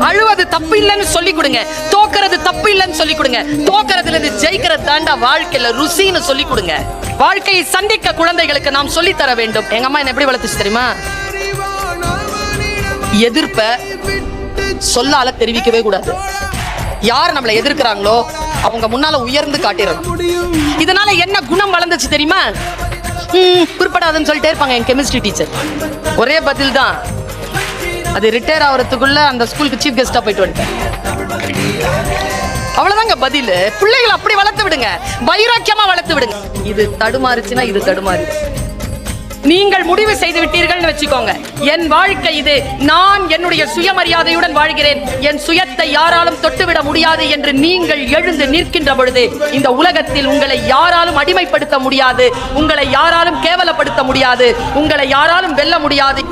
அழுவது தப்பு இல்லைன்னு சொல்லி கொடுங்க. தோக்கிறது தப்பு இல்லைன்னு சொல்லி கொடுங்க. தோக்கிறதுல இருந்து ஜெயிக்கிறது தாண்டா வாழ்க்கையில ருசின்னு சொல்லி கொடுங்க. வாழ்க்கையை சந்திக்க குழந்தைகளுக்கு நாம் சொல்லி தர வேண்டும். எங்க அம்மா என்ன எப்படி வளர்த்துச்சு தெரியுமா? எதிர்ப்ப சொல்லால தெரிவிக்கவே கூடாது. யார் நம்மளை எதிர்க்கிறாங்களோ அவங்க முன்னால உயர்ந்து காட்டிடணும். இதனால என்ன குணம் வளர்ந்துச்சு தெரியுமா? குறிப்பிடாதுன்னு சொல்லிட்டே இருப்பாங்க என் கெமிஸ்ட்ரி டீச்சர். ஒரே பதில் தான், அது ரிட்டையர் ஆகிறதுக்குள்ள அந்த ஸ்கூலுக்கு சீஃப் கெஸ்டா போயிட்டு வந்துட்டேன். அவ்வளவுதாங்க பதில். பிள்ளைகளை அப்படி வளர்த்து விடுங்க, வைராக்கியமா வளர்த்து விடுங்க. இது தடுமாறுச்சுன்னா இது தடுமாறு. நீங்கள் முடிவு செய்து விட்டீர்கள் வச்சுக்கோங்க, என் வாழ்க்கை இது, நான் என்னுடைய சுயமரியாதையுடன் வாழ்கிறேன், என் சுயத்தை யாராலும் தொட்டுவிட முடியாது என்று நீங்கள் எழுந்து நிற்கின்ற பொழுது இந்த உலகத்தில் உங்களை யாராலும் அடிமைப்படுத்த முடியாது, உங்களை யாராலும் கேவலப்படுத்த முடியாது, உங்களை யாராலும் வெல்ல முடியாது.